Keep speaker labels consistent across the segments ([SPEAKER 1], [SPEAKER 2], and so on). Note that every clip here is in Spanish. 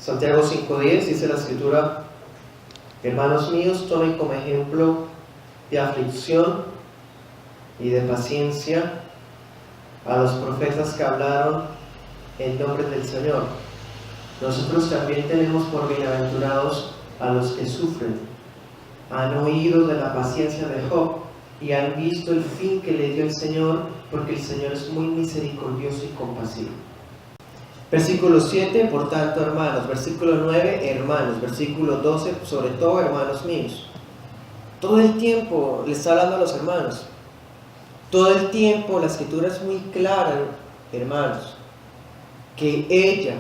[SPEAKER 1] Santiago 5:10 dice la Escritura: hermanos míos, tomen como ejemplo de aflicción y de paciencia a los profetas que hablaron en nombre del Señor. Nosotros también tenemos por bienaventurados a los que sufren. Han oído de la paciencia de Job y han visto el fin que le dio el Señor, porque el Señor es muy misericordioso y compasivo. Versículo 7, por tanto, hermanos. Versículo 9, hermanos. Versículo 12, sobre todo, hermanos míos. Todo el tiempo le está hablando a los hermanos. Todo el tiempo la Escritura es muy clara, hermanos, que ella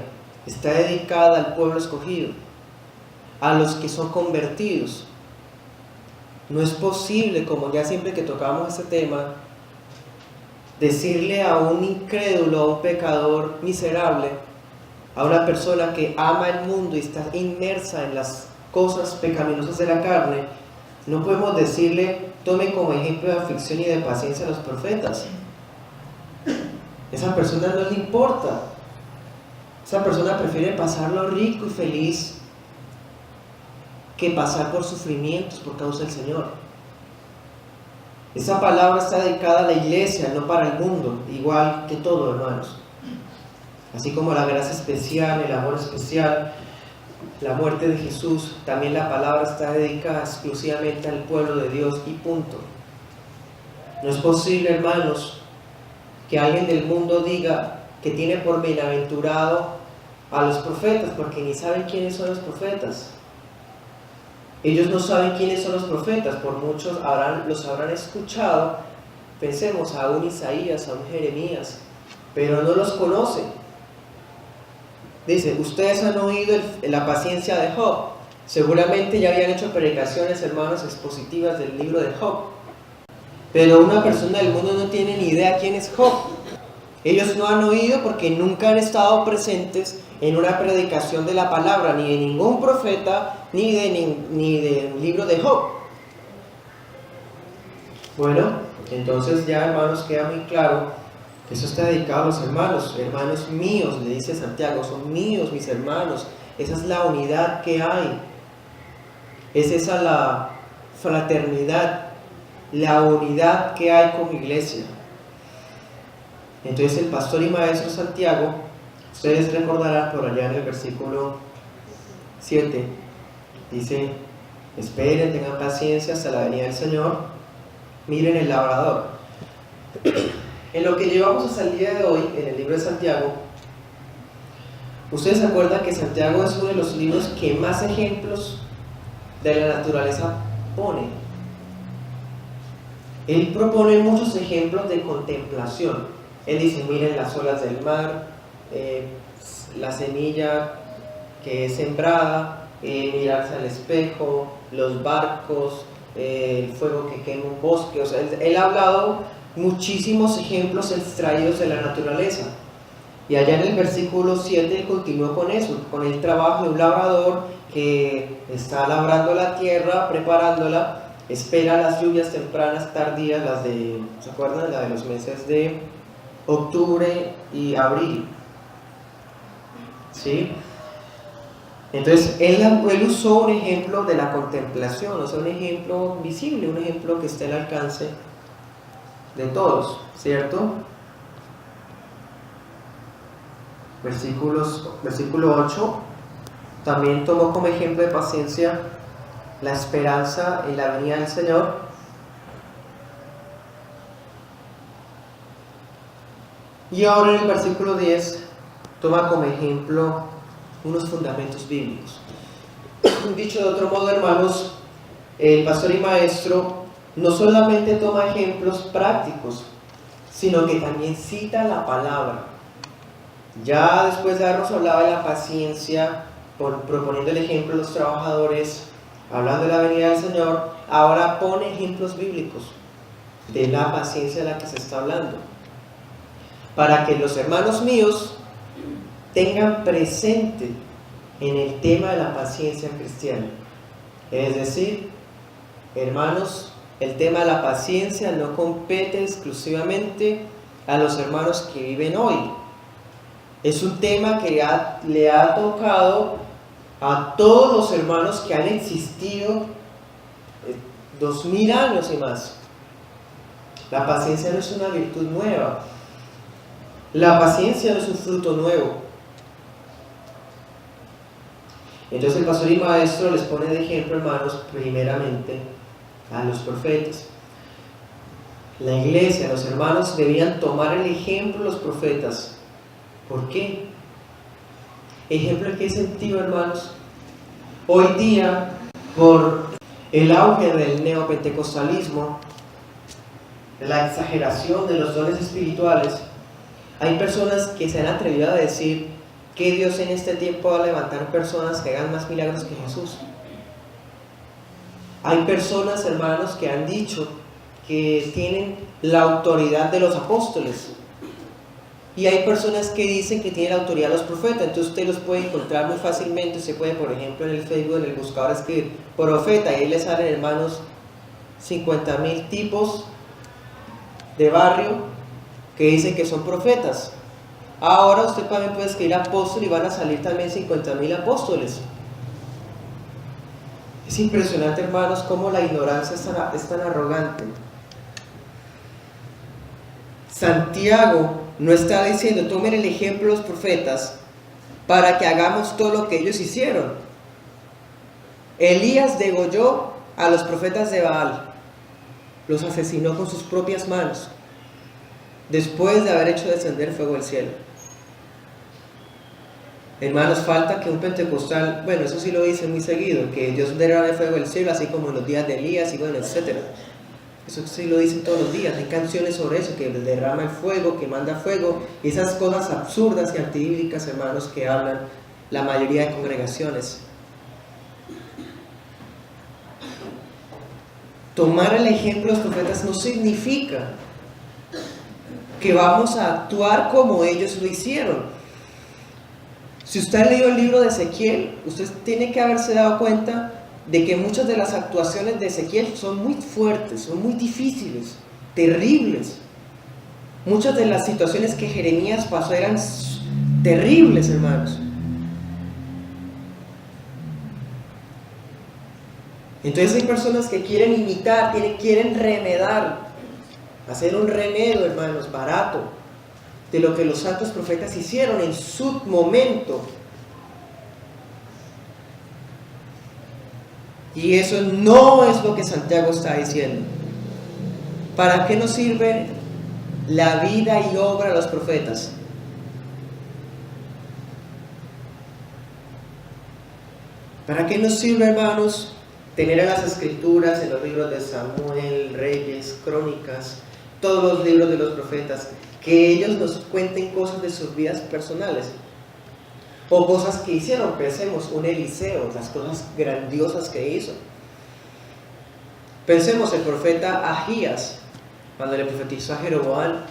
[SPEAKER 1] está dedicada al pueblo escogido, a los que son convertidos. No es posible, como ya siempre que tocamos este tema, decirle a un incrédulo, a un pecador miserable, a una persona que ama el mundo y está inmersa en las cosas pecaminosas de la carne, no podemos decirle: tome como ejemplo de aflicción y de paciencia a los profetas. Esa persona no le importa. Esa persona prefiere pasarlo rico y feliz que pasar por sufrimientos por causa del Señor. Esa palabra está dedicada a la iglesia, no para el mundo, igual que todo, hermanos. Así como la gracia especial, el amor especial, la muerte de Jesús, también la palabra está dedicada exclusivamente al pueblo de Dios y punto. No es posible, hermanos, que alguien del mundo diga que tiene por bienaventurado a los profetas, porque ni saben quiénes son los profetas. Ellos no saben quiénes son los profetas, por muchos los habrán escuchado, pensemos a un Isaías, a un Jeremías, pero no los conocen. Dice: ustedes han oído la paciencia de Job. Seguramente ya habían hecho predicaciones, hermanos, expositivas del libro de Job, pero una persona del mundo no tiene ni idea quién es Job. Ellos no han oído porque nunca han estado presentes en una predicación de la palabra, ni de ningún profeta, ni del libro de Job. Bueno, entonces ya, hermanos, queda muy claro que eso está dedicado a los hermanos. Hermanos míos, le dice Santiago, son míos mis hermanos. Esa es la unidad que hay. Es esa la fraternidad, la unidad que hay como iglesia. Entonces el pastor y maestro Santiago, ustedes recordarán por allá en el versículo 7, dice: esperen, tengan paciencia hasta la venida del Señor. Miren el labrador. En lo que llevamos hasta el día de hoy, en el libro de Santiago, ustedes se acuerdan que Santiago es uno de los libros que más ejemplos de la naturaleza pone. Él propone muchos ejemplos de contemplación. Él dice: miren las olas del mar, la semilla que es sembrada, mirarse al espejo, los barcos, el fuego que quema un bosque. O sea, él ha hablado muchísimos ejemplos extraídos de la naturaleza. Y allá en el versículo 7 él continuó con eso, con el trabajo de un labrador que está labrando la tierra, preparándola, espera las lluvias tempranas, tardías, las de, ¿se acuerdan? La de los meses de octubre y abril. ¿Sí? Entonces él usó un ejemplo de la contemplación, o sea, un ejemplo visible, un ejemplo que esté al alcance de todos, ¿cierto? Versículo 8, también tomó como ejemplo de paciencia la esperanza en la venida del Señor. Y ahora en el versículo 10 toma como ejemplo unos fundamentos bíblicos. Dicho de otro modo, hermanos, el pastor y maestro no solamente toma ejemplos prácticos, sino que también cita la palabra. Ya después de habernos hablado de la paciencia, proponiendo el ejemplo de los trabajadores, hablando de la venida del Señor, ahora pone ejemplos bíblicos de la paciencia de la que se está hablando, para que los hermanos míos tengan presente en el tema de la paciencia cristiana. Es decir, hermanos, el tema de la paciencia no compete exclusivamente a los hermanos que viven hoy. Es un tema que le ha tocado a todos los hermanos que han existido 2000 años y más. La paciencia no es una virtud nueva. La paciencia no es un fruto nuevo. Entonces el pastor y maestro les pone de ejemplo, hermanos, primeramente a los profetas. La iglesia, los hermanos debían tomar el ejemplo de los profetas. ¿Por qué? ¿Ejemplo en qué sentido, hermanos? Hoy día, por el auge del neopentecostalismo, la exageración de los dones espirituales, hay personas que se han atrevido a decir que Dios en este tiempo va a levantar personas que hagan más milagros que Jesús. Hay personas, hermanos, que han dicho que tienen la autoridad de los apóstoles. Y hay personas que dicen que tienen la autoridad de los profetas. Entonces usted los puede encontrar muy fácilmente. Usted puede, por ejemplo, en el Facebook, en el buscador, escribir profeta, y ahí le salen, hermanos, 50,000 tipos de barrio que dicen que son profetas. Ahora usted también puede escribir apóstol y van a salir también 50,000 apóstoles. Es impresionante, hermanos, cómo la ignorancia es tan arrogante. Santiago no está diciendo, tomen el ejemplo de los profetas para que hagamos todo lo que ellos hicieron. Elías degolló a los profetas de Baal, los asesinó con sus propias manos, después de haber hecho descender fuego del cielo. Hermanos, falta que un pentecostal, bueno, eso sí lo dice muy seguido, que Dios derrame fuego del cielo, así como en los días de Elías y bueno, etcétera. Eso sí lo dicen todos los días, hay canciones sobre eso, que derrama el fuego, que manda fuego, y esas cosas absurdas y antibíblicas, hermanos, que hablan la mayoría de congregaciones. Tomar el ejemplo de los profetas no significa que vamos a actuar como ellos lo hicieron. Si usted ha leído el libro de Ezequiel, usted tiene que haberse dado cuenta de que muchas de las actuaciones de Ezequiel son muy fuertes, son muy difíciles, terribles. Muchas de las situaciones que Jeremías pasó eran terribles, hermanos. Entonces hay personas que quieren imitar, quieren remedar, hacer un remedio, hermanos, barato, de lo que los santos profetas hicieron en su momento. Y eso no es lo que Santiago está diciendo. ¿Para qué nos sirve la vida y obra de los profetas? ¿Para qué nos sirve, hermanos, tener en las escrituras, en los libros de Samuel, Reyes, Crónicas, todos los libros de los profetas, que ellos nos cuenten cosas de sus vidas personales? O cosas que hicieron, pensemos, un Eliseo, las cosas grandiosas que hizo. Pensemos el profeta Ahías, cuando le profetizó a Jeroboam.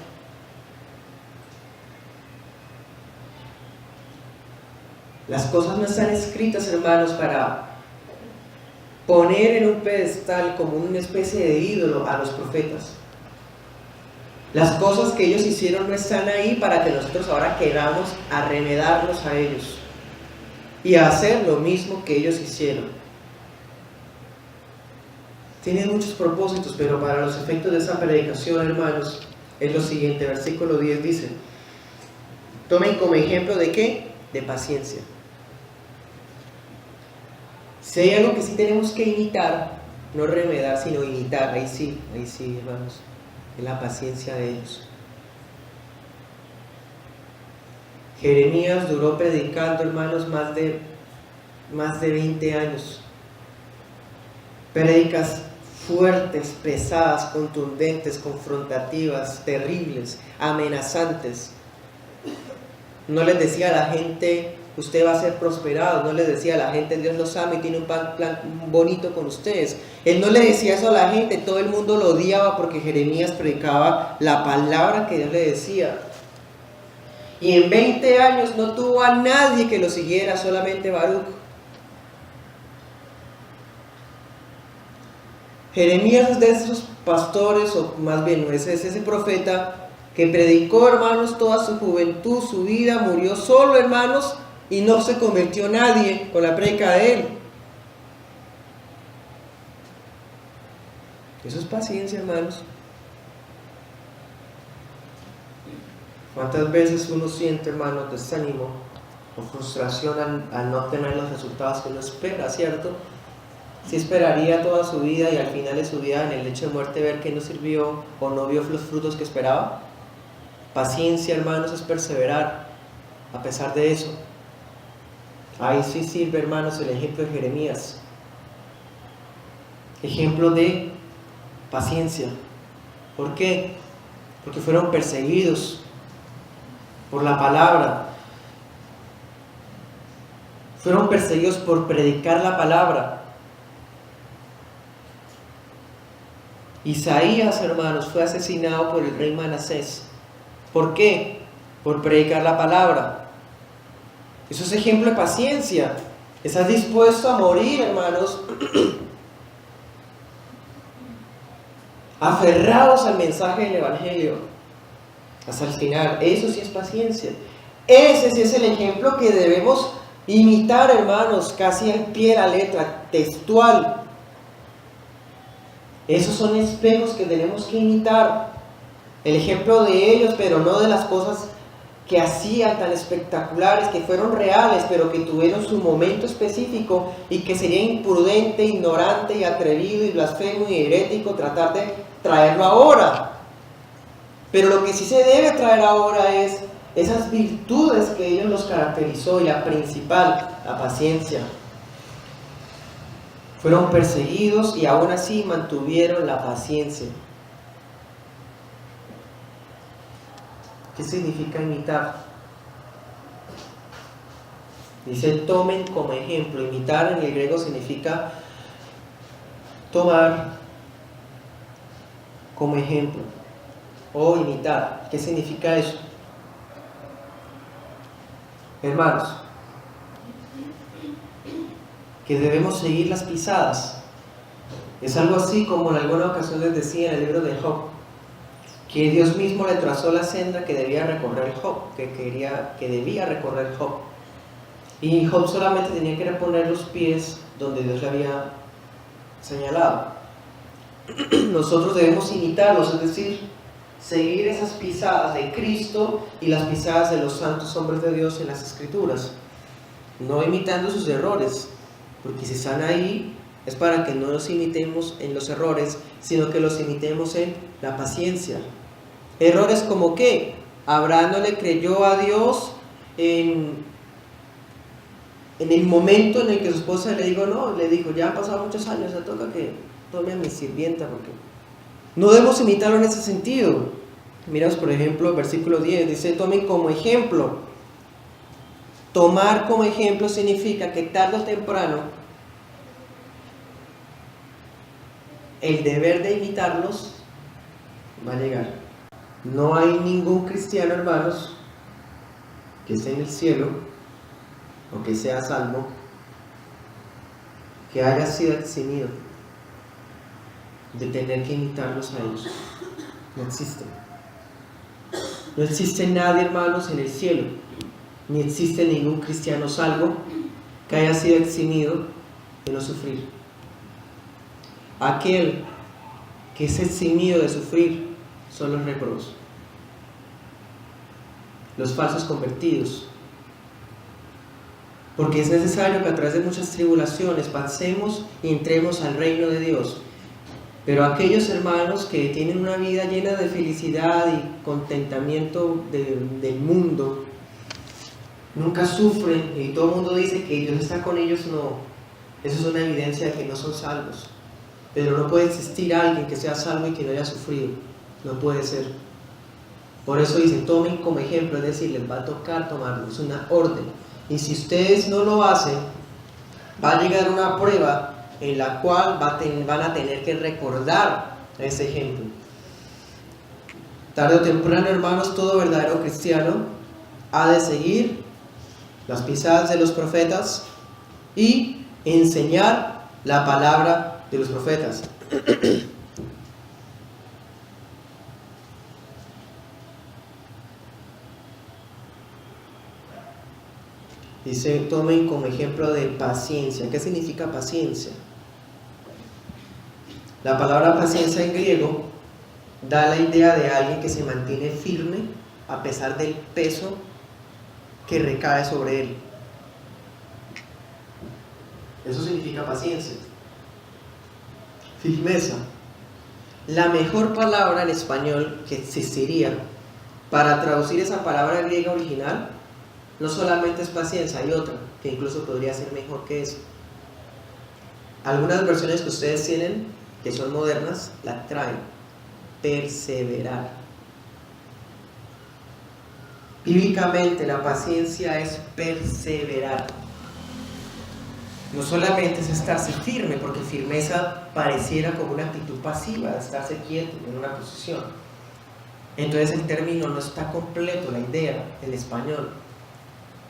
[SPEAKER 1] Las cosas no están escritas, hermanos, para poner en un pedestal como una especie de ídolo a los profetas. Las cosas que ellos hicieron no están ahí para que nosotros ahora queramos arremedarlos a ellos y hacer lo mismo que ellos hicieron. Tienen muchos propósitos, pero para los efectos de esa predicación, hermanos, es lo siguiente. Versículo 10 dice: tomen como ejemplo de ¿qué? De paciencia. Si hay algo que sí tenemos que imitar, no remedar, sino imitar, ahí sí, hermanos, es la paciencia de ellos. Jeremías duró predicando, hermanos, más de 20 años. Prédicas fuertes, pesadas, contundentes, confrontativas, terribles, amenazantes. No les decía a la gente, usted va a ser prosperado. No les decía a la gente, Dios los ama y tiene un plan bonito con ustedes. Él no le decía eso a la gente, todo el mundo lo odiaba porque Jeremías predicaba la palabra que Dios le decía. Y en 20 años no tuvo a nadie que lo siguiera, solamente Baruch. Jeremías es de esos pastores, o más bien es ese profeta que predicó, hermanos, toda su juventud, su vida, murió solo, hermanos,
[SPEAKER 2] y no se convirtió nadie con la prédica de él. Eso es paciencia, hermanos. ¿Cuántas veces uno siente, hermano, desánimo o frustración al no tener los resultados que uno espera, ¿cierto? Si esperaría toda su vida y al final de su vida, en el lecho de muerte, ver que no sirvió o no vio los frutos que esperaba. Paciencia, hermanos, es perseverar a pesar de eso. Ahí sí sirve, hermanos, el ejemplo de Jeremías. Ejemplo de paciencia. ¿Por qué? Porque fueron perseguidos por la palabra. Fueron perseguidos por predicar la palabra. Isaías, hermanos, fue asesinado por el rey Manasés. ¿Por qué? Por predicar la palabra. Eso es ejemplo de paciencia. Estás dispuesto a morir, hermanos, aferrados al mensaje del Evangelio hasta el final. Eso sí es paciencia. Ese sí es el ejemplo que debemos imitar, hermanos, casi al pie de la letra, textual. Esos son espejos que tenemos que imitar. El ejemplo de ellos, pero no de las cosas que hacían tan espectaculares, que fueron reales, pero que tuvieron su momento específico y que sería imprudente, ignorante y atrevido y blasfemo y herético tratar de traerlo ahora. Pero lo que sí se debe traer ahora es esas virtudes que ellos los caracterizó, y la principal, la paciencia. Fueron perseguidos y aún así mantuvieron la paciencia. ¿Qué significa imitar? Dice, tomen como ejemplo. Imitar en el griego significa tomar como ejemplo o imitar. ¿Qué significa eso? Hermanos, que debemos seguir las pisadas. Es algo así como en alguna ocasión les decía en el libro de Job, que Dios mismo le trazó la senda que debía recorrer Job, que debía recorrer Job. Y Job solamente tenía que poner los pies donde Dios le había señalado. Nosotros debemos imitarlos, es decir, seguir esas pisadas de Cristo y las pisadas de los santos hombres de Dios en las Escrituras, no imitando sus errores, porque si están ahí es para que no los imitemos en los errores, sino que los imitemos en la paciencia. Errores como que Abraham no le creyó a Dios en el momento en el que su esposa le dijo, ya han pasado muchos años, ya toca que tome a mi sirvienta, porque no debemos imitarlo en ese sentido. Miramos por ejemplo el versículo 10, dice, tomen como ejemplo. Tomar como ejemplo significa que tarde o temprano el deber de imitarlos va a llegar. No hay ningún cristiano, hermanos, que esté en el cielo o que sea salvo, que haya sido eximido de tener que imitarlos a ellos. No existe. No existe nadie, hermanos, en el cielo, ni existe ningún cristiano salvo que haya sido eximido de no sufrir. Aquel que es eximido de sufrir son los réprobos, los falsos convertidos. Porque es necesario que a través de muchas tribulaciones pasemos y entremos al reino de Dios. Pero aquellos hermanos que tienen una vida llena de felicidad y contentamiento del mundo, nunca sufren, y todo el mundo dice que Dios está con ellos, no. Eso es una evidencia de que no son salvos. Pero no puede existir alguien que sea salvo y que no haya sufrido. No puede ser. Por eso dice, tomen como ejemplo, es decir, les va a tocar tomarlo, es una orden. Y si ustedes no lo hacen, va a llegar una prueba en la cual van a tener que recordar ese ejemplo. Tarde o temprano, hermanos, todo verdadero cristiano ha de seguir las pisadas de los profetas y enseñar la palabra de los profetas. Dice, tomen como ejemplo de paciencia. ¿Qué significa paciencia? La palabra paciencia en griego da la idea de alguien que se mantiene firme a pesar del peso que recae sobre él. Eso significa paciencia. Firmeza. La mejor palabra en español que existiría para traducir esa palabra griega original no solamente es paciencia, hay otra que incluso podría ser mejor que eso. Algunas versiones que ustedes tienen, que son modernas, la traen: perseverar. Bíblicamente la paciencia es perseverar. No solamente es estarse firme, porque firmeza pareciera como una actitud pasiva, de estarse quieto en una posición. Entonces el término no está completo, la idea, en español.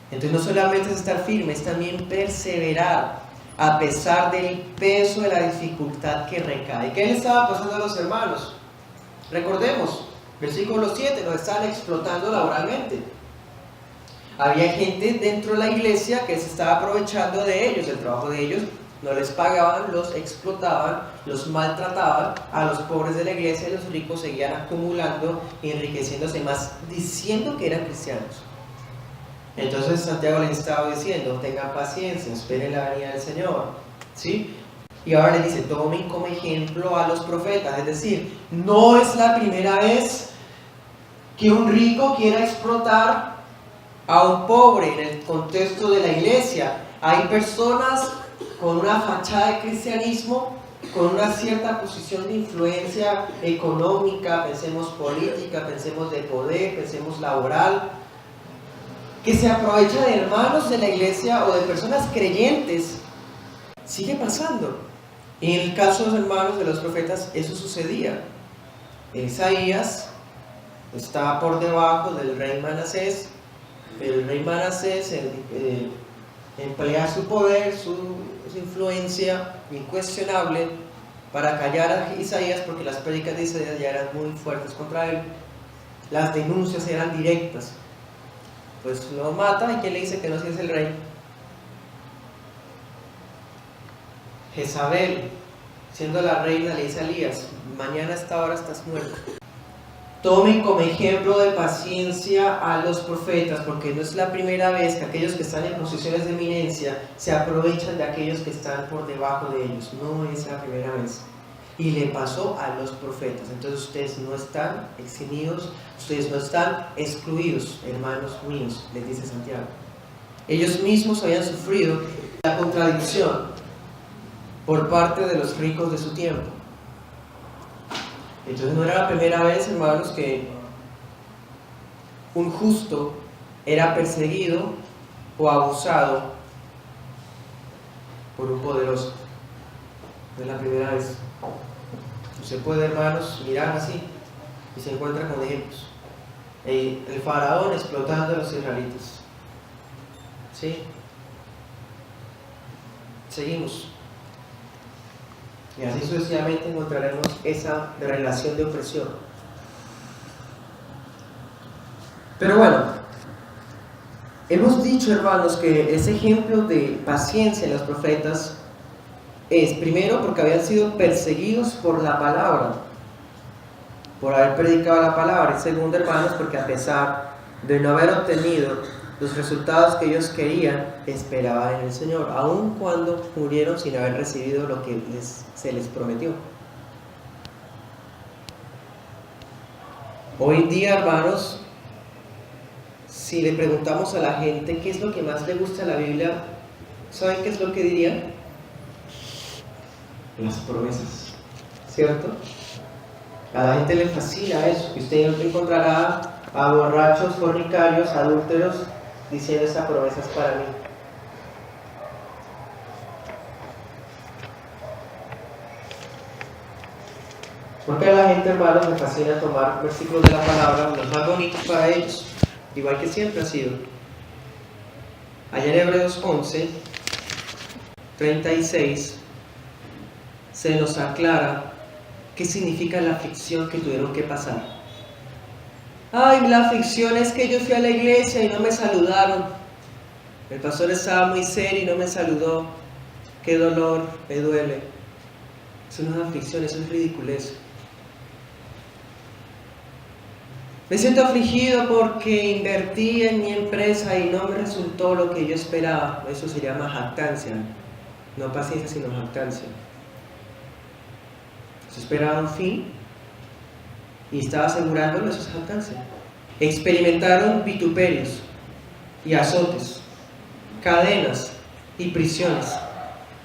[SPEAKER 2] Entonces no solamente es estar firme, es también perseverar, a pesar del peso de la dificultad que recae. ¿Qué le estaba pasando a los hermanos? Recordemos, versículo 7, los estaban explotando laboralmente. Había gente dentro de la iglesia que se estaba aprovechando de ellos, del trabajo de ellos, no les pagaban, los explotaban, los maltrataban. A los pobres de la iglesia y los ricos seguían acumulando y enriqueciéndose más, diciendo que eran cristianos. Entonces Santiago les estaba diciendo: tengan paciencia, esperen la venida del Señor, ¿sí? Y ahora les dice: tomen como ejemplo a los profetas. Es decir, no es la primera vez que un rico quiera explotar a un pobre en el contexto de la iglesia. Hay personas con una fachada de cristianismo, con una cierta posición de influencia económica, pensemos política, pensemos de poder, pensemos laboral, que se aprovecha de hermanos de la iglesia o de personas creyentes. Sigue pasando. Y en el caso de los hermanos de los profetas, eso sucedía. Isaías estaba por debajo del rey Manasés. El rey Manasés emplea su poder, su influencia incuestionable para callar a Isaías, porque las prédicas de Isaías ya eran muy fuertes contra él. Las denuncias eran directas. Pues lo mata, y ¿quién le dice que no si es el rey? Jezabel, siendo la reina, le dice a Elías: mañana a esta hora estás muerto. Tomen como ejemplo de paciencia a los profetas, porque no es la primera vez que aquellos que están en posiciones de eminencia se aprovechan de aquellos que están por debajo de ellos. No es la primera vez. Y le pasó a los profetas. Entonces ustedes no están eximidos, ustedes no están excluidos, hermanos míos, les dice Santiago. Ellos mismos habían sufrido la contradicción por parte de los ricos de su tiempo. Entonces no era la primera vez, hermanos, que un justo era perseguido o abusado por un poderoso. No es la primera vez. Usted puede, hermanos, mirar así y se encuentra con ejemplos. El faraón explotando a los israelitas. ¿Sí? Seguimos. Y así sucesivamente encontraremos esa relación de opresión. Pero bueno, hemos dicho, hermanos, que ese ejemplo de paciencia en los profetas es, primero, porque habían sido perseguidos por la palabra, por haber predicado la palabra. Y segundo, hermanos, porque a pesar de no haber obtenido los resultados que ellos querían, esperaban en el Señor, aun cuando murieron sin haber recibido lo que se les prometió. Hoy día, hermanos, si le preguntamos a la gente qué es lo que más le gusta de la Biblia, ¿saben qué es lo que dirían? Las promesas, ¿cierto? A la gente le fascina eso. Y usted encontrará a borrachos, fornicarios, adúlteros diciendo: esa promesa es para mí. Porque a la gente, hermanos, le fascina tomar versículos de la palabra, los más bonitos para ellos, igual que siempre ha sido. Allá en Hebreos 11, 36, se nos aclara qué significa la aflicción que tuvieron que pasar. Ay, la aflicción es que yo fui a la iglesia y no me saludaron. El pastor estaba muy serio y no me saludó. Qué dolor, me duele. Es una aflicción, eso es ridiculez. Me siento afligido porque invertí en mi empresa y no me resultó lo que yo esperaba. Eso se llama jactancia. No paciencia, sino jactancia. Se esperaba un fin y estaba asegurándolo, eso es jactancia. Experimentaron vituperios y azotes, cadenas y prisiones.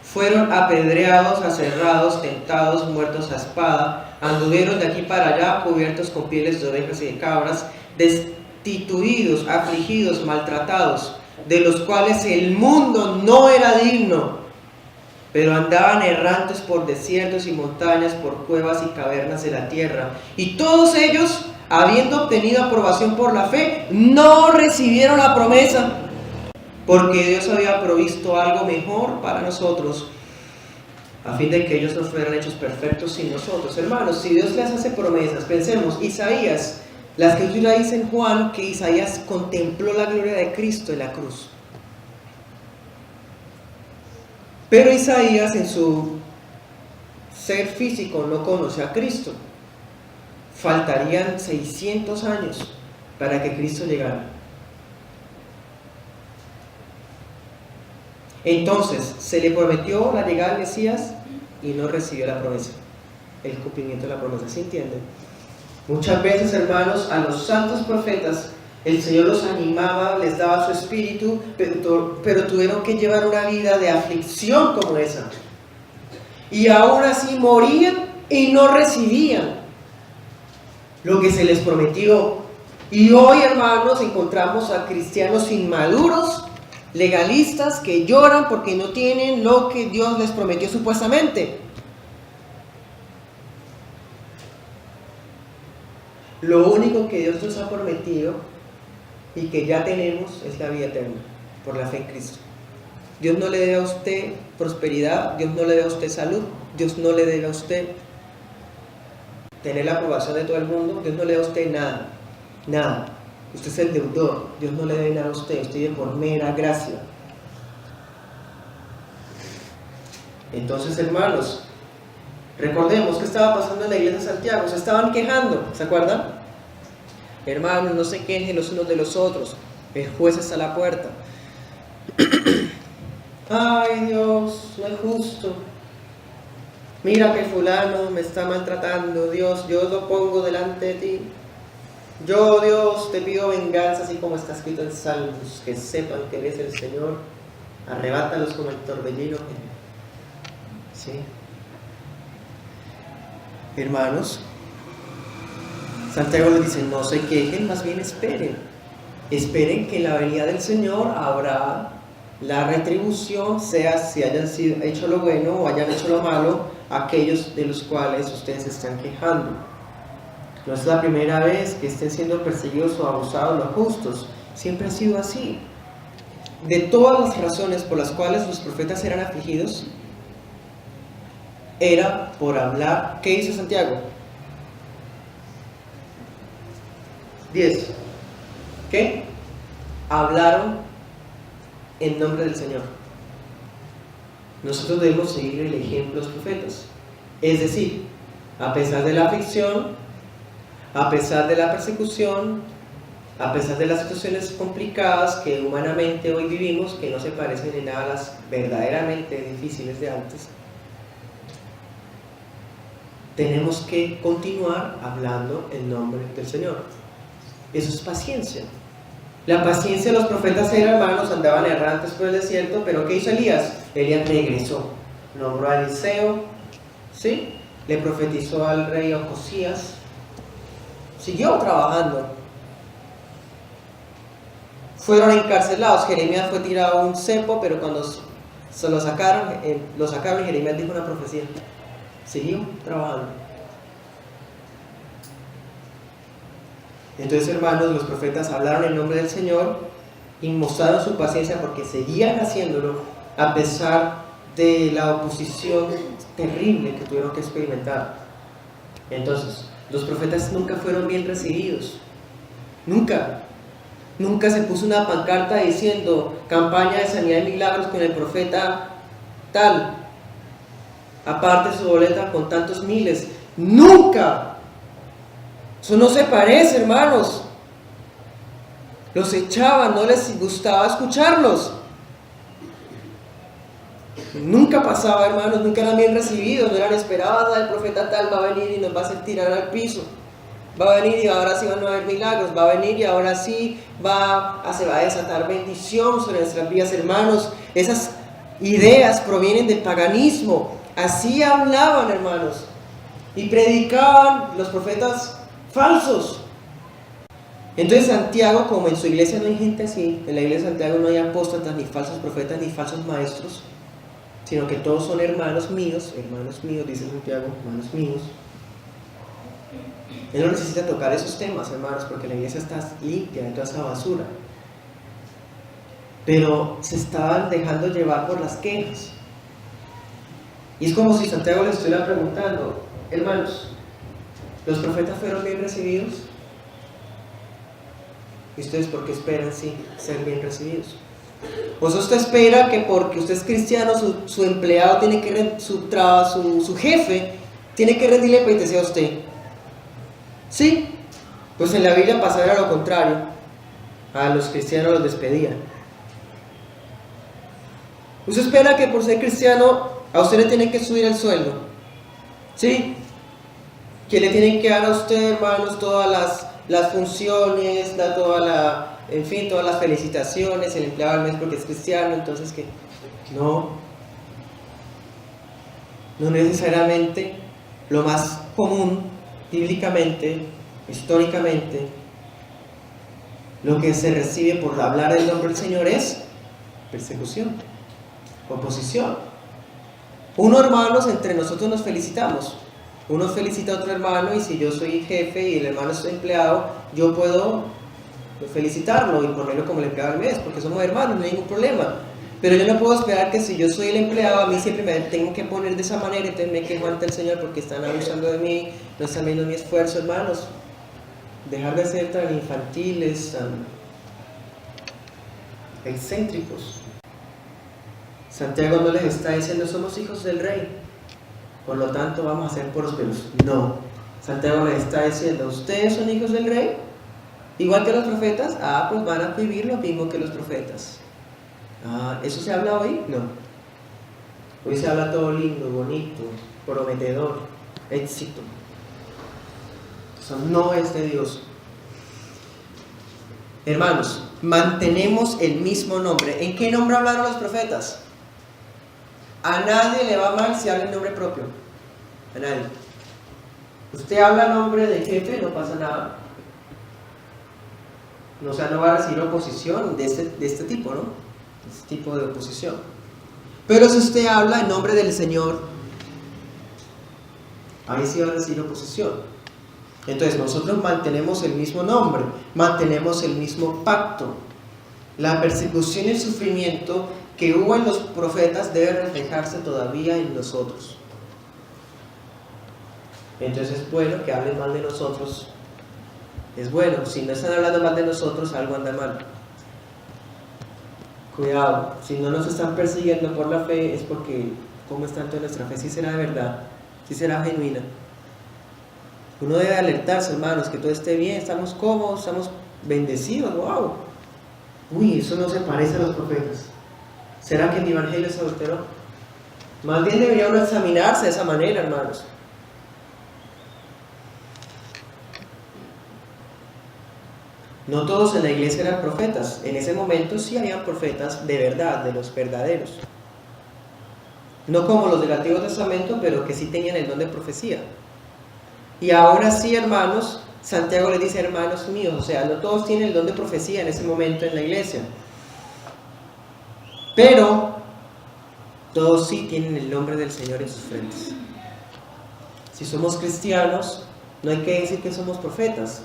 [SPEAKER 2] Fueron apedreados, aserrados, tentados, muertos a espada, anduvieron de aquí para allá cubiertos con pieles de ovejas y de cabras, destituidos, afligidos, maltratados, de los cuales el mundo no era digno, pero andaban errantes por desiertos y montañas, por cuevas y cavernas de la tierra. Y todos ellos, habiendo obtenido aprobación por la fe, no recibieron la promesa, porque Dios había provisto algo mejor para nosotros, a fin de que ellos no fueran hechos perfectos sin nosotros. Hermanos, si Dios les hace promesas, pensemos, Isaías, la escritura dice en Juan que Isaías contempló la gloria de Cristo en la cruz. Pero Isaías en su ser físico no conoce a Cristo. Faltarían 600 años para que Cristo llegara. Entonces, se le prometió la llegada del Mesías y no recibió la promesa, el cumplimiento de la promesa. ¿Sí entienden? Muchas veces, hermanos, a los santos profetas, el Señor los animaba, les daba su espíritu, pero tuvieron que llevar una vida de aflicción como esa. Y aún así morían y no recibían lo que se les prometió. Y hoy, hermanos, encontramos a cristianos inmaduros, legalistas, que lloran porque no tienen lo que Dios les prometió supuestamente. Lo único que Dios nos ha prometido y que ya tenemos es la vida eterna, por la fe en Cristo. Dios no le debe a usted prosperidad, Dios no le debe a usted salud, Dios no le debe a usted tener la aprobación de todo el mundo, Dios no le debe a usted nada, nada. Usted es el deudor, Dios no le debe nada a usted, usted vive por mera gracia. Entonces, hermanos, recordemos qué estaba pasando en la iglesia de Santiago. Se estaban quejando, ¿se acuerdan? Hermanos, no se quejen los unos de los otros, el juez está a la puerta. Ay, Dios, no es justo. Mira que fulano me está maltratando. Dios, yo lo pongo delante de ti. Yo, Dios, te pido venganza, así como está escrito en Salmos, que sepan que eres el Señor. Arrebátalos como el torbellino. ¿Sí? Hermanos, Santiago les dice, no se quejen, más bien esperen. Esperen que en la venida del Señor habrá la retribución, sea si hayan hecho lo bueno o hayan hecho lo malo, aquellos de los cuales ustedes se están quejando. No es la primera vez que estén siendo perseguidos o abusados los justos, siempre ha sido así. De todas las razones por las cuales los profetas eran afligidos, era por hablar. ¿Qué dice Santiago? 10. ¿Qué? Hablaron en nombre del Señor. Nosotros debemos seguir el ejemplo de los profetas. Es decir, a pesar de la aflicción, a pesar de la persecución, a pesar de las situaciones complicadas que humanamente hoy vivimos, que no se parecen en nada a las verdaderamente difíciles de antes, tenemos que continuar hablando en nombre del Señor. Eso es paciencia. La paciencia de los profetas era, hermanos, andaban errantes por el desierto, pero ¿qué hizo Elías? Elías regresó, nombró a Eliseo, ¿sí? Le profetizó al rey Ocosías, siguió trabajando. Fueron encarcelados, Jeremías fue tirado a un cepo, pero cuando se lo sacaron y Jeremías dijo una profecía. Siguió trabajando. Entonces, hermanos, los profetas hablaron en nombre del Señor y mostraron su paciencia porque seguían haciéndolo a pesar de la oposición terrible que tuvieron que experimentar. Entonces, los profetas nunca fueron bien recibidos. Nunca Nunca se puso una pancarta diciendo campaña de sanidad y milagros con el profeta tal. Aparte su boleta con tantos miles. ¡Nunca! Eso no se parece, hermanos. Los echaban, no les gustaba escucharlos. Nunca pasaba, hermanos, nunca eran bien recibidos, no eran esperados. El profeta tal va a venir y nos va a hacer tirar al piso. Va a venir y ahora sí van a haber milagros. Va a venir y ahora sí se va a desatar bendición sobre nuestras vidas, hermanos. Esas ideas provienen del paganismo. Así hablaban, hermanos. Y predicaban los profetas falsos. Entonces Santiago, como en su iglesia no hay gente así, en la iglesia de Santiago no hay apóstatas, ni falsos profetas, ni falsos maestros, sino que todos son hermanos míos, dice Santiago, hermanos míos. Él no necesita tocar esos temas, hermanos, porque la iglesia está limpia de toda esa basura. Pero se estaban dejando llevar por las quejas. Y es como si Santiago les estuviera preguntando, hermanos, ¿los profetas fueron bien recibidos? ¿Y ustedes por qué esperan sí ser bien recibidos? ¿O sea, usted espera que porque usted es cristiano, su empleado tiene que su jefe tiene que rendirle pleitesía a usted? Sí, pues en la Biblia pasaba lo contrario. A los cristianos los despedían. ¿Usted espera que por ser cristiano a usted le tienen que subir el sueldo? Sí, que le tienen que dar a usted, hermanos, todas las funciones, todas las felicitaciones, el empleado al mes porque es cristiano, entonces que no necesariamente. Lo más común, bíblicamente, históricamente, lo que se recibe por hablar del nombre del Señor es persecución, oposición. Hermanos, entre nosotros nos felicitamos. Uno felicita a otro hermano y si yo soy jefe y el hermano es empleado, yo puedo felicitarlo y ponerlo como el empleado del mes, porque somos hermanos, no hay ningún problema. Pero yo no puedo esperar que si yo soy el empleado, a mí siempre me tengo que poner de esa manera, entonces me quejo ante el Señor porque están abusando de mí, no están viendo mi esfuerzo, hermanos. Dejar de ser tan infantiles, tan excéntricos. Santiago no les está diciendo somos hijos del rey, por lo tanto vamos a ser prósperos. No, Santiago les está diciendo ustedes son hijos del rey, igual que los profetas. Pues van a vivir lo mismo que los profetas. ¿Eso se habla hoy? No. Hoy se habla todo lindo, bonito, prometedor, éxito. Eso no es de Dios. Hermanos, mantenemos el mismo nombre. ¿En qué nombre hablaron los profetas? A nadie le va mal si habla en nombre propio. A nadie. Usted habla en nombre del jefe, no pasa nada. O sea, no va a recibir oposición de este tipo, ¿no? Este tipo de oposición. Pero si usted habla en nombre del Señor, ahí sí va a recibir oposición. Entonces nosotros mantenemos el mismo nombre, mantenemos el mismo pacto. La persecución y el sufrimiento que hubo en los profetas debe reflejarse todavía en nosotros. Entonces es bueno que hablen mal de nosotros. Es bueno, si no están hablando mal de nosotros, algo anda mal. Cuidado, si no nos están persiguiendo por la fe, es porque, ¿cómo está toda nuestra fe? Si será de verdad, si será genuina. Uno debe alertarse, hermanos, que todo esté bien, estamos cómodos, estamos bendecidos, wow. Uy, eso no se parece a los profetas. ¿Será que mi evangelio se alteró? Más bien debería uno examinarse de esa manera, hermanos. No todos en la iglesia eran profetas. En ese momento sí habían profetas de verdad, de los verdaderos. No como los del Antiguo Testamento, pero que sí tenían el don de profecía. Y ahora sí, hermanos, Santiago les dice, hermanos míos, o sea, no todos tienen el don de profecía en ese momento en la iglesia. Pero todos sí tienen el nombre del Señor en sus frentes. Si somos cristianos, no hay que decir que somos profetas.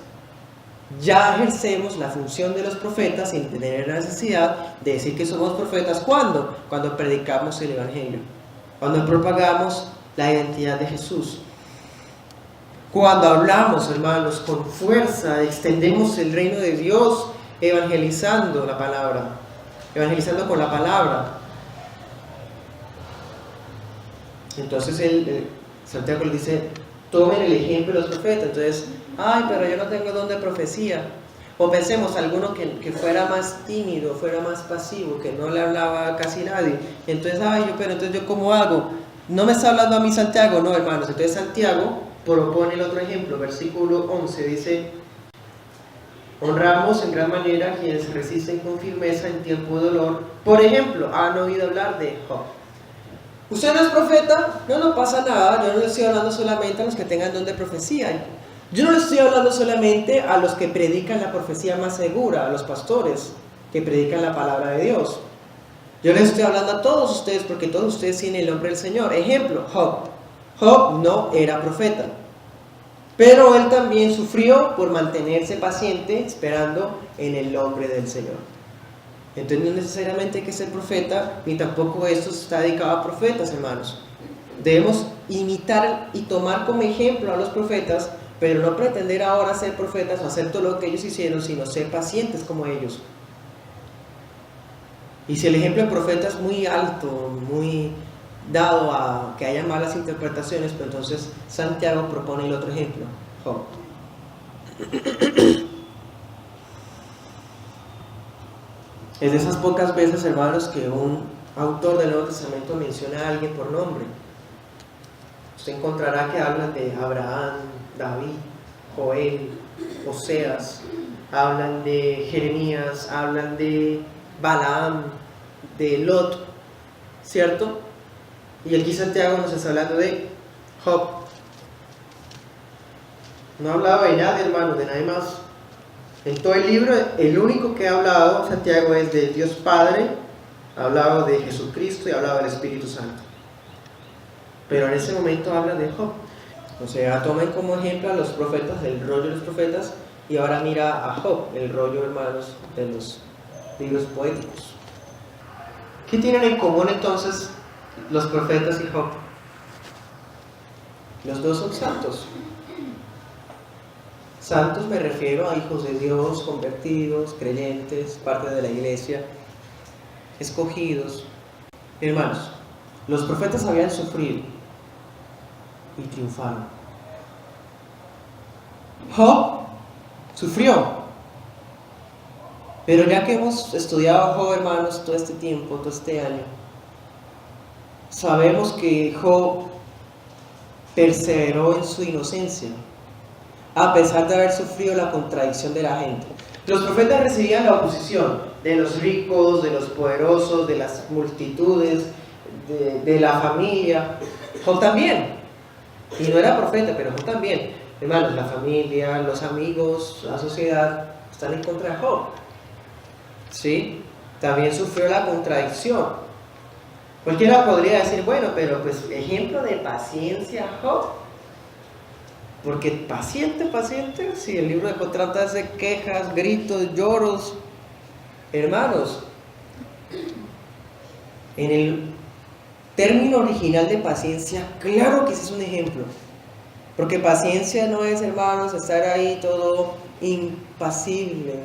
[SPEAKER 2] Ya ejercemos la función de los profetas sin tener la necesidad de decir que somos profetas. ¿Cuándo? Cuando predicamos el Evangelio, cuando propagamos la identidad de Jesús, cuando hablamos, hermanos, con fuerza, extendemos el reino de Dios evangelizando la palabra, evangelizando con la palabra. Entonces Santiago le dice, tomen el ejemplo de los profetas. Entonces, ay, pero yo no tengo don de profecía. O pensemos, alguno que fuera más tímido, fuera más pasivo, que no le hablaba a casi nadie. Entonces, ay, pero entonces yo ¿cómo hago? No me está hablando a mí Santiago, no, hermanos. Entonces Santiago propone el otro ejemplo, versículo 11, dice, honramos en gran manera a quienes resisten con firmeza en tiempo de dolor. Por ejemplo, ¿han oído hablar de Job? ¿Usted no es profeta? No pasa nada. Yo no le estoy hablando solamente a los que tengan don de profecía. Yo no le estoy hablando solamente a los que predican la profecía más segura, a los pastores que predican la palabra de Dios. Yo les estoy hablando a todos ustedes porque todos ustedes tienen el nombre del Señor. Ejemplo, Job. Job no era profeta, pero él también sufrió por mantenerse paciente esperando en el nombre del Señor. Entonces no necesariamente hay que ser profeta, ni tampoco esto está dedicado a profetas, hermanos. Debemos imitar y tomar como ejemplo a los profetas, pero no pretender ahora ser profetas o hacer todo lo que ellos hicieron, sino ser pacientes como ellos. Y si el ejemplo de profeta es muy alto, muy dado a que haya malas interpretaciones, pues entonces Santiago propone el otro ejemplo, Job. Es de esas pocas veces, hermanos, que un autor del Nuevo Testamento menciona a alguien por nombre. Usted encontrará que hablan de Abraham, David, Joel, Oseas, hablan de Jeremías, hablan de Balaam, de Lot, ¿cierto? Y aquí Santiago nos está hablando de Job. No ha hablado de nadie, hermano, de nadie más. En todo el libro, el único que ha hablado Santiago es de Dios Padre, ha hablado de Jesucristo y ha hablado del Espíritu Santo. Pero en ese momento habla de Job. O sea, tomen como ejemplo a los profetas, el rollo de los profetas, y ahora mira a Job, el rollo, hermanos, de los libros poéticos. ¿Qué tienen en común entonces los profetas y Job? Los dos son santos. Santos me refiero a hijos de Dios, convertidos, creyentes, parte de la iglesia, escogidos. Hermanos, los profetas habían sufrido y triunfaron. Job sufrió. Pero ya que hemos estudiado a Job, hermanos, todo este tiempo, todo este año, sabemos que Job perseveró en su inocencia, a pesar de haber sufrido la contradicción de la gente. Los profetas recibían la oposición de los ricos, de los poderosos, de las multitudes, de la familia. Job también. Y no era profeta, pero Job también. Hermanos, la familia, los amigos, la sociedad están en contra de Job. ¿Sí? También sufrió la contradicción. Cualquiera podría decir, bueno, pero pues ejemplo de paciencia Job. Porque paciente, si el libro de Job trata de quejas, gritos, lloros. Hermanos, en el término original de paciencia, claro que ese es un ejemplo. Porque paciencia no es, hermanos, estar ahí todo impasible,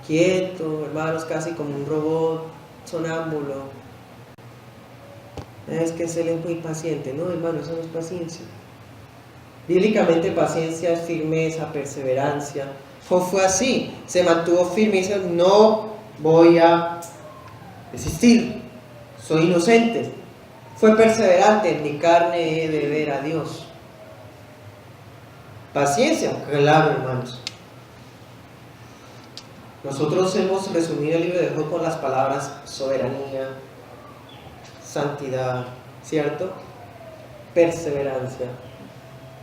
[SPEAKER 2] quieto, hermanos, casi como un robot sonámbulo. Es que él es muy paciente. No, hermanos, eso no es paciencia. Bíblicamente paciencia es firmeza, perseverancia. Job fue así, se mantuvo firme y dice, no voy a desistir, soy inocente. Fue perseverante, en mi carne he de ver a Dios. Paciencia, claro, hermanos. Nosotros hemos resumido el libro de Job con las palabras soberanía, santidad, ¿cierto? Perseverancia.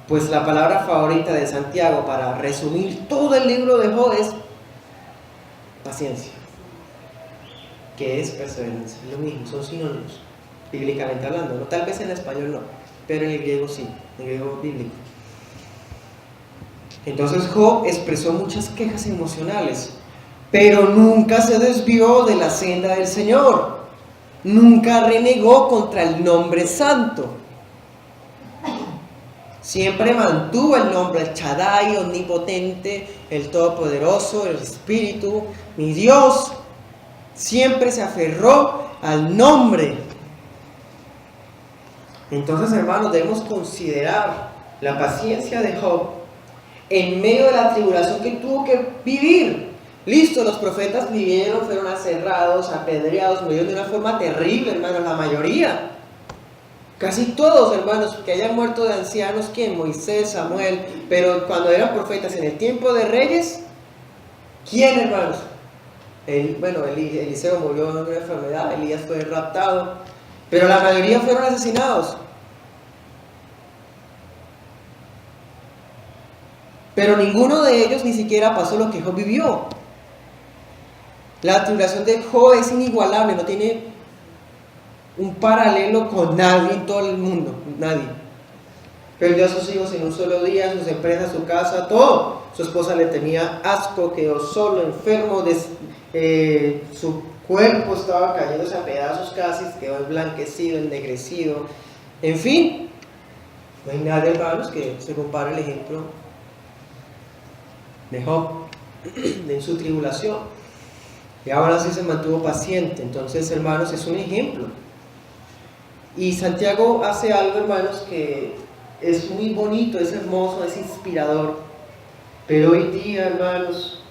[SPEAKER 2] Pues la palabra favorita de Santiago para resumir todo el libro de Job es paciencia, que es perseverancia. Es lo mismo, son sinónimos, bíblicamente hablando. ¿No? Tal vez en español no, pero en el griego sí, en el griego bíblico. Entonces Job expresó muchas quejas emocionales, pero nunca se desvió de la senda del Señor. Nunca renegó contra el nombre santo. Siempre mantuvo el nombre, el Shaddai, omnipotente, el Todopoderoso, el Espíritu, mi Dios. Siempre se aferró al nombre. Entonces, hermanos, debemos considerar la paciencia de Job en medio de la tribulación que tuvo que vivir. Listo, los profetas vivieron, fueron aserrados, apedreados, murieron de una forma terrible, hermanos, la mayoría. Casi todos, hermanos, que hayan muerto de ancianos, ¿quién? Moisés, Samuel, pero cuando eran profetas en el tiempo de reyes, ¿quién, hermanos? Eliseo murió de una enfermedad, Elías fue raptado, pero la mayoría fueron asesinados. Pero ninguno de ellos ni siquiera pasó lo que Job vivió. La tribulación de Job es inigualable, no tiene un paralelo con nadie en todo el mundo, nadie. Perdió a sus hijos en un solo día, sus empresas, su casa, todo. Su esposa le tenía asco, quedó solo, enfermo, su cuerpo estaba cayéndose a pedazos casi, quedó emblanquecido, ennegrecido. En fin, no hay nadie, hermanos, que se compare el ejemplo de Job en su tribulación. Y ahora sí se mantuvo paciente. Entonces, hermanos, es un ejemplo. Y Santiago hace algo, hermanos, que es muy bonito, es hermoso, es inspirador. Pero hoy día, hermanos,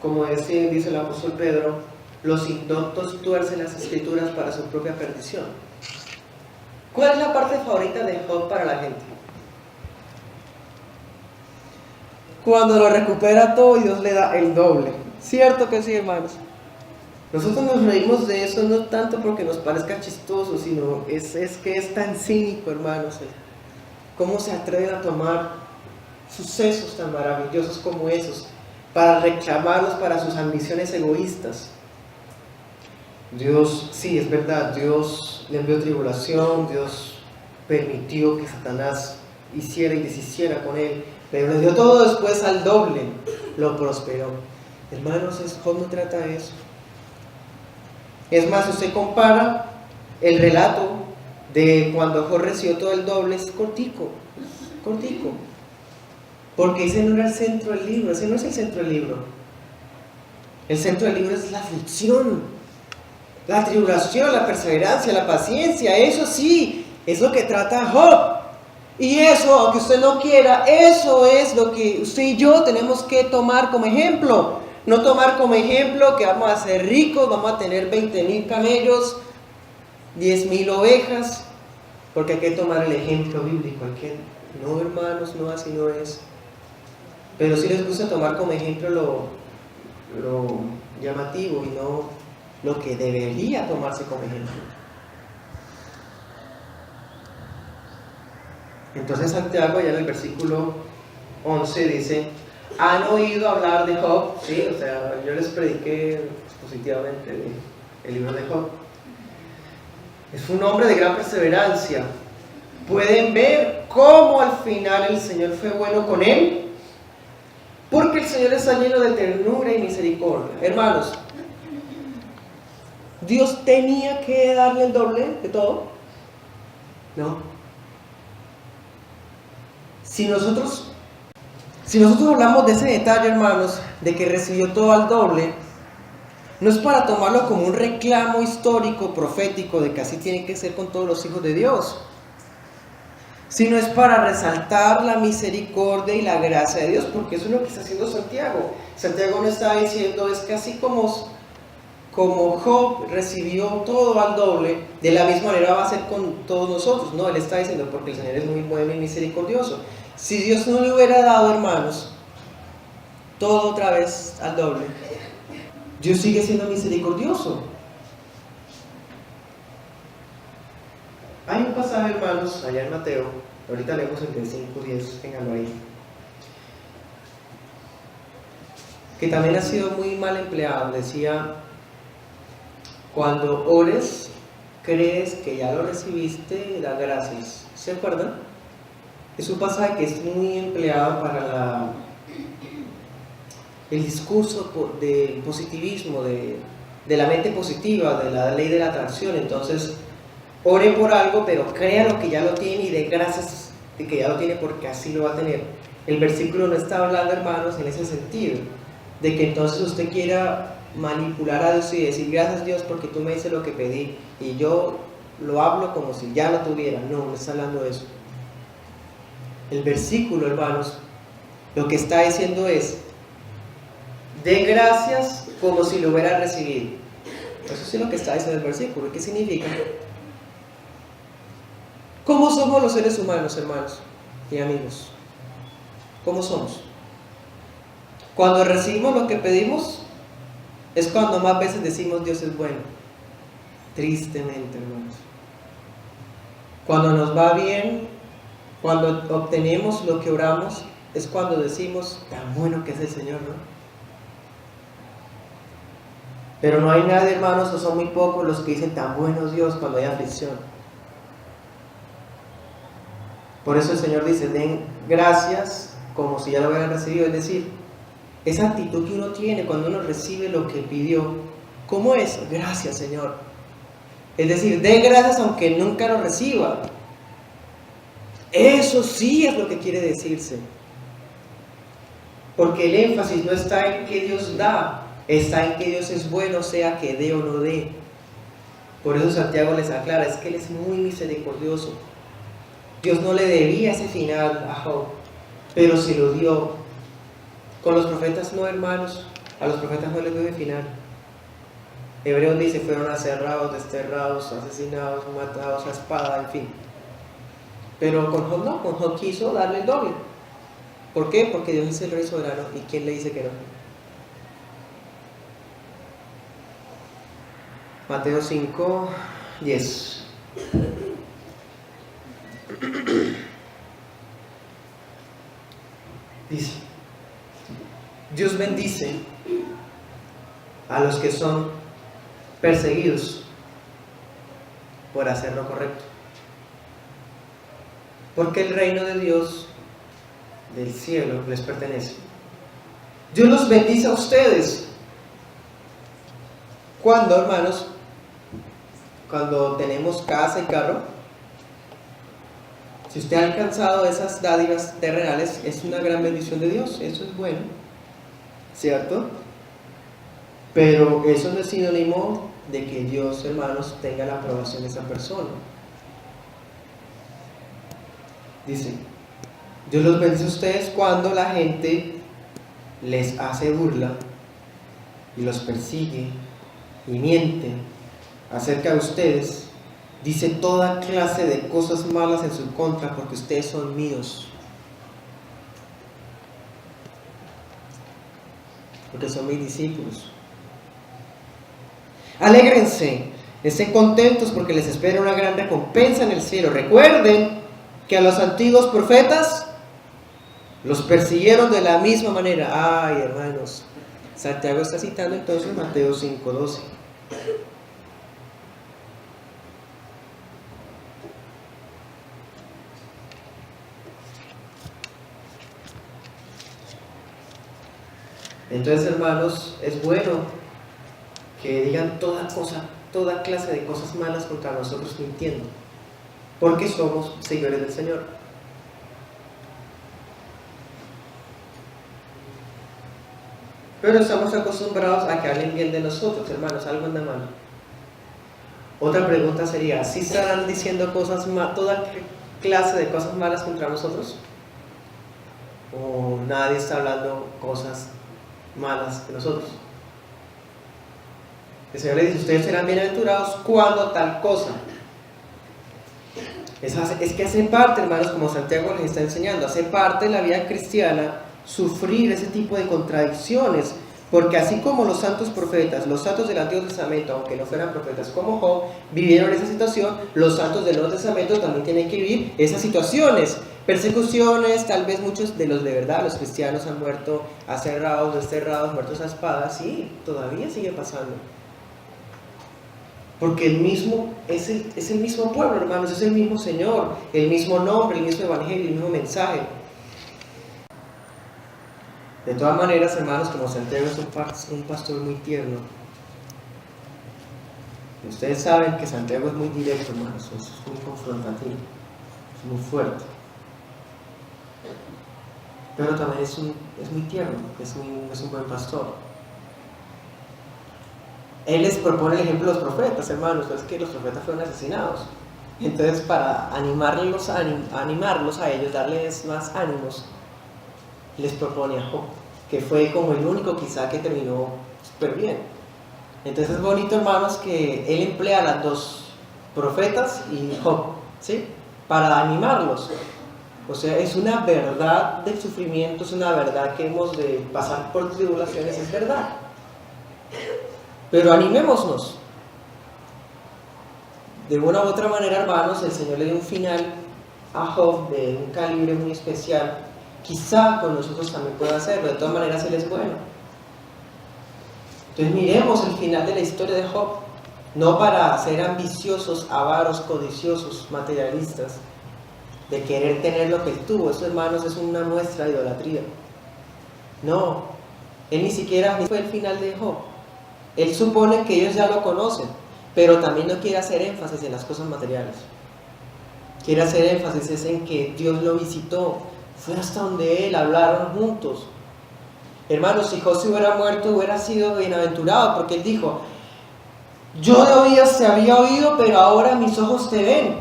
[SPEAKER 2] como dice el apóstol Pedro, los indoctos tuercen las escrituras para su propia perdición. ¿Cuál es la parte favorita de Job para la gente? Cuando lo recupera todo y Dios le da el doble. ¿Cierto que sí, hermanos? Nosotros nos reímos de eso no tanto porque nos parezca chistoso, sino es que es tan cínico, hermanos. ¿Cómo se atreven a tomar sucesos tan maravillosos como esos para reclamarlos para sus ambiciones egoístas? Dios, sí, es verdad, Dios le envió tribulación, Dios permitió que Satanás hiciera y deshiciera con él, pero le dio todo después al doble, lo prosperó. Hermanos, Job no trata de eso. Es más, usted compara el relato de cuando Job recibió todo el doble, es cortico, porque ese no era el centro del libro, ese no es el centro del libro. El centro del libro es la aflicción, la tribulación, la perseverancia, la paciencia. Eso sí, es lo que trata Job. Y eso, aunque usted no quiera, eso es lo que usted y yo tenemos que tomar como ejemplo. No tomar como ejemplo que vamos a ser ricos, vamos a tener 20,000 camellos, 10,000 ovejas, porque hay que tomar el ejemplo bíblico. No, hermanos, no, así no es. Pero sí les gusta tomar como ejemplo lo llamativo y no lo que debería tomarse como ejemplo. Entonces Santiago, ya en el versículo 11 dice: ¿han oído hablar de Job? Sí, o sea, yo les prediqué positivamente el libro de Job. Es un hombre de gran perseverancia. Pueden ver cómo al final el Señor fue bueno con él, porque el Señor está lleno de ternura y misericordia. Hermanos, ¿Dios tenía que darle el doble de todo? No. Si nosotros hablamos de ese detalle, hermanos, de que recibió todo al doble, no es para tomarlo como un reclamo histórico, profético, de que así tiene que ser con todos los hijos de Dios, sino es para resaltar la misericordia y la gracia de Dios, porque eso es lo que está haciendo Santiago. Santiago no está diciendo, es que así como Job recibió todo al doble, de la misma manera va a ser con todos nosotros. No, él está diciendo, porque el Señor es muy bueno y misericordioso. Si Dios no le hubiera dado, hermanos, todo otra vez al doble, Dios sigue siendo misericordioso. Hay un pasaje, hermanos, allá en Mateo, ahorita leemos el 5:10, ténganlo ahí, que también ha sido muy mal empleado. Decía: cuando ores, crees que ya lo recibiste, da gracias. ¿Se acuerdan? Es un pasaje que es muy empleado para el discurso del positivismo, de la mente positiva, de la ley de la atracción. Entonces, ore por algo, pero crea lo que ya lo tiene y dé gracias y que ya lo tiene porque así lo va a tener. El versículo no está hablando, hermanos, en ese sentido, de que entonces usted quiera manipular a Dios y decir gracias Dios porque tú me dices lo que pedí y yo lo hablo como si ya lo tuviera. No está hablando de eso. El versículo, hermanos, lo que está diciendo es: dé gracias como si lo hubiera recibido. Eso sí es lo que está diciendo el versículo. ¿Qué significa? ¿Cómo somos los seres humanos, hermanos y amigos? ¿Cómo somos? Cuando recibimos lo que pedimos, es cuando más veces decimos Dios es bueno. Tristemente, hermanos. Cuando nos va bien, cuando obtenemos lo que oramos, es cuando decimos tan bueno que es el Señor, ¿no? Pero no hay nadie, hermanos, o son muy pocos los que dicen tan bueno Dios cuando hay aflicción. Por eso el Señor dice: den gracias como si ya lo hubieran recibido. Es decir, esa actitud que uno tiene cuando uno recibe lo que pidió, ¿cómo es? Gracias, Señor. Es decir, den gracias aunque nunca lo reciba. Eso sí es lo que quiere decirse. Porque el énfasis no está en que Dios da, está en que Dios es bueno, sea que dé o no dé. Por eso Santiago les aclara, es que Él es muy misericordioso. Dios no le debía ese final a Job, pero se lo dio. Con los profetas no, hermanos, a los profetas no les dio el final. Hebreos dice, fueron aserrados, desterrados, asesinados, matados a espada, en fin. Pero con Job no, con Job quiso darle el doble. ¿Por qué? Porque Dios es el rey soberano. ¿Y quién le dice que no? Mateo 5, 10. Dice: Dios bendice a los que son perseguidos por hacer lo correcto, porque el reino de Dios del cielo les pertenece. Dios los bendice a ustedes. ¿Cuándo, hermanos? Cuando tenemos casa y carro. Si usted ha alcanzado esas dádivas terrenales, es una gran bendición de Dios. Eso es bueno, ¿cierto? Pero eso no es sinónimo de que Dios, hermanos, tenga la aprobación de esa persona. Dice: Dios los bendice a ustedes cuando la gente les hace burla y los persigue y miente acerca de ustedes. Dice toda clase de cosas malas en su contra porque ustedes son míos. Porque son mis discípulos. Alégrense, estén contentos porque les espera una gran recompensa en el cielo. Recuerden que a los antiguos profetas los persiguieron de la misma manera. Ay, hermanos, Santiago está citando entonces Mateo 5:12. Entonces, hermanos, es bueno que digan toda clase de cosas malas contra nosotros mintiendo, porque somos seguidores del Señor. Pero estamos acostumbrados a que hablen bien de nosotros, hermanos, algo anda mal. Otra pregunta sería, ¿sí estarán diciendo toda clase de cosas malas contra nosotros? ¿O nadie está hablando cosas malas de nosotros? El Señor le dice: ustedes serán bienaventurados cuando tal cosa. Es que hace parte, hermanos, como Santiago les está enseñando, hace parte de la vida cristiana sufrir ese tipo de contradicciones, porque así como los santos profetas, los santos del Antiguo Testamento, aunque no fueran profetas como Job, vivieron esa situación, los santos del Nuevo Testamento también tienen que vivir esas situaciones, persecuciones. Tal vez muchos de los de verdad, los cristianos, han muerto aserrados, desterrados, muertos a espadas. Sí, todavía sigue pasando. Porque es el mismo pueblo, hermanos, es el mismo Señor, el mismo nombre, el mismo evangelio, el mismo mensaje. De todas maneras, hermanos, como Santiago es un pastor muy tierno, ustedes saben que Santiago es muy directo, hermanos, es muy confrontativo, es muy fuerte. pero también es muy tierno, es un buen pastor. Él les propone el ejemplo de los profetas, hermanos, es que los profetas fueron asesinados. Entonces, para animarlos a ellos, darles más ánimos, les propone a Job, que fue como el único quizá que terminó súper bien. Entonces es bonito, hermanos, que él emplea a las dos, profetas y Job, ¿sí? Para animarlos. O sea, es una verdad del sufrimiento, es una verdad que hemos de pasar por tribulaciones, es verdad. Pero animémonos. De una u otra manera, hermanos, el Señor le dio un final a Job de un calibre muy especial. Quizá con nosotros también pueda hacerlo, de todas maneras Él es bueno. Entonces miremos el final de la historia de Job, no para ser ambiciosos, avaros, codiciosos, materialistas, de querer tener lo que él tuvo. Eso, hermanos, es una muestra de idolatría. No, él ni siquiera fue el final de Job. Él supone que ellos ya lo conocen, pero también no quiere hacer énfasis en las cosas materiales. Quiere hacer énfasis en que Dios lo visitó, fue hasta donde él, hablaron juntos. Hermanos, si Job se hubiera muerto, hubiera sido bienaventurado, porque él dijo: yo de oídas te había oído, pero ahora mis ojos te ven.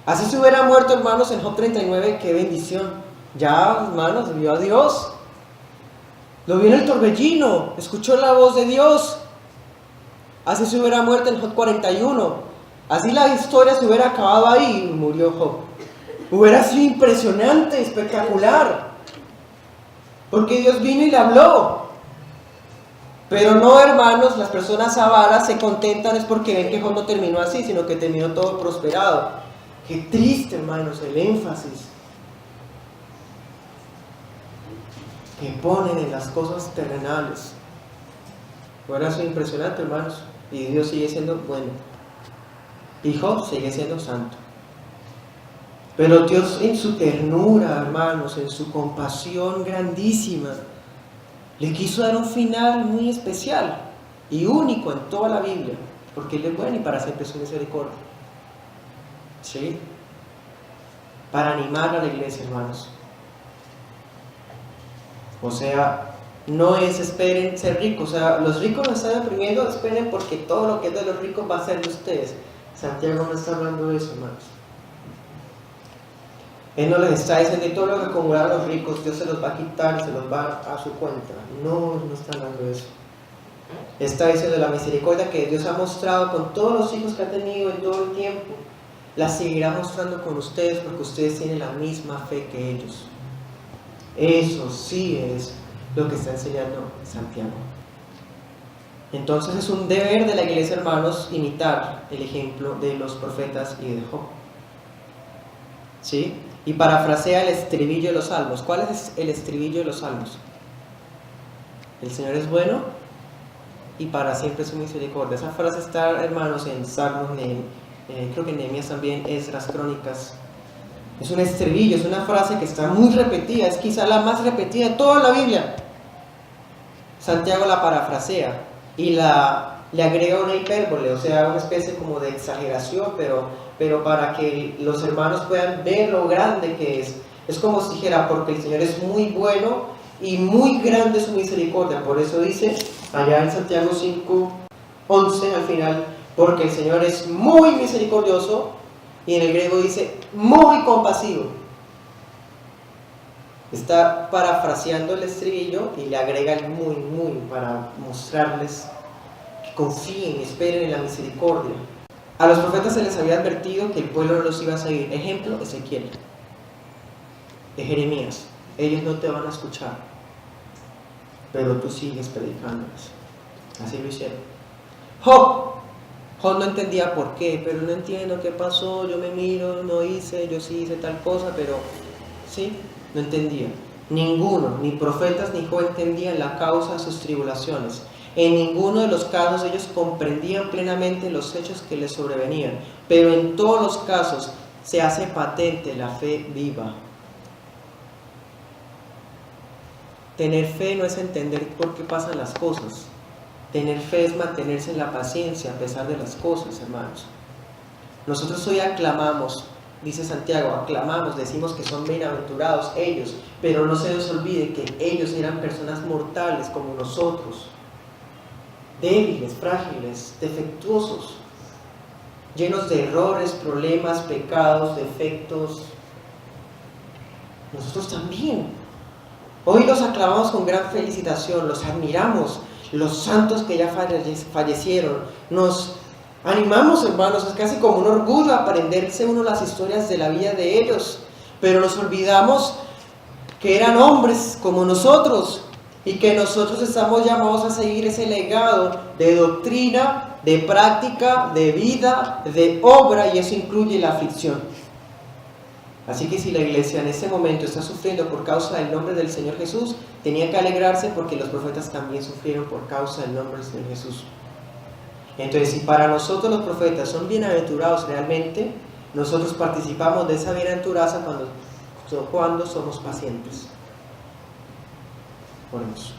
[SPEAKER 2] Así se hubiera muerto, hermanos, en Job 39, qué bendición. Ya, hermanos, vio a Dios. Lo vio en el torbellino, escuchó la voz de Dios. Así se hubiera muerto en Job 41. Así la historia se hubiera acabado ahí y murió Job. Hubiera sido impresionante, espectacular. Porque Dios vino y le habló. Pero no, hermanos, las personas avaras se contentan es porque ven que Job no terminó así, sino que terminó todo prosperado. Qué triste, hermanos, el énfasis que ponen en las cosas terrenales. Hubiera sido impresionante, hermanos. Y Dios sigue siendo bueno. Y Job sigue siendo santo. Pero Dios, en su ternura, hermanos, en su compasión grandísima, le quiso dar un final muy especial y único en toda la Biblia, porque Él es bueno y para siempre su misericordia. ¿Sí? Para animar a la iglesia, hermanos. O sea, no es esperen ser ricos. O sea, los ricos no están oprimiendo, esperen porque todo lo que es de los ricos va a ser de ustedes. Santiago no está hablando de eso, hermanos. Él no les está diciendo que todo lo que acumularon los ricos Dios se los va a quitar y se los va a su cuenta. No está hablando de eso. Está diciendo la misericordia que Dios ha mostrado con todos los hijos que ha tenido en todo el tiempo. La seguirá mostrando con ustedes porque ustedes tienen la misma fe que ellos. Eso sí es lo que está enseñando Santiago. Entonces es un deber de la iglesia, hermanos, imitar el ejemplo de los profetas y de Job. ¿Sí? Y parafrasea el estribillo de los salmos. ¿Cuál es el estribillo de los salmos? El Señor es bueno y para siempre su misericordia. Esa frase está, hermanos, en Salmos, creo que en Nehemías también, Esdras, Crónicas. Es un estribillo, es una frase que está muy repetida, es quizá la más repetida de toda la Biblia. Santiago la parafrasea y le agrega una hipérbole, o sea, una especie como de exageración, pero para que los hermanos puedan ver lo grande que es. Es como si dijera, porque el Señor es muy bueno y muy grande su misericordia. Por eso dice allá en Santiago 5:11 al final, porque el Señor es muy misericordioso, y en el griego dice muy compasivo. Está parafraseando el estribillo y le agrega el muy para mostrarles que confíen, esperen en la misericordia. A los profetas se les había advertido que el pueblo no los iba a seguir. Ejemplo, Ezequiel, de Jeremías. Ellos no te van a escuchar, pero tú sigues predicándoles. Así lo hicieron. Job no entendía por qué, pero no entiendo qué pasó, yo me miro, no hice, yo sí hice tal cosa, pero sí, no entendía. Ninguno, ni profetas ni Job entendían la causa de sus tribulaciones. En ninguno de los casos ellos comprendían plenamente los hechos que les sobrevenían, pero en todos los casos se hace patente la fe viva. Tener fe no es entender por qué pasan las cosas. Tener fe es mantenerse en la paciencia a pesar de las cosas, hermanos. Nosotros hoy aclamamos dice Santiago, aclamamos, decimos que son bienaventurados ellos, pero no se nos olvide que ellos eran personas mortales como nosotros, débiles, frágiles, defectuosos, llenos de errores, problemas, pecados, defectos. Nosotros también. Hoy los aclamamos con gran felicitación, los admiramos, los santos que ya fallecieron. Nos animamos, hermanos, es casi como un orgullo aprenderse uno las historias de la vida de ellos, pero nos olvidamos que eran hombres como nosotros y que nosotros estamos llamados a seguir ese legado de doctrina, de práctica, de vida, de obra, y eso incluye la aflicción. Así que si la iglesia en este momento está sufriendo por causa del nombre del Señor Jesús, tenía que alegrarse porque los profetas también sufrieron por causa del nombre del Señor Jesús. Entonces, si para nosotros los profetas son bienaventurados realmente, nosotros participamos de esa bienaventuranza cuando somos pacientes. Oremos.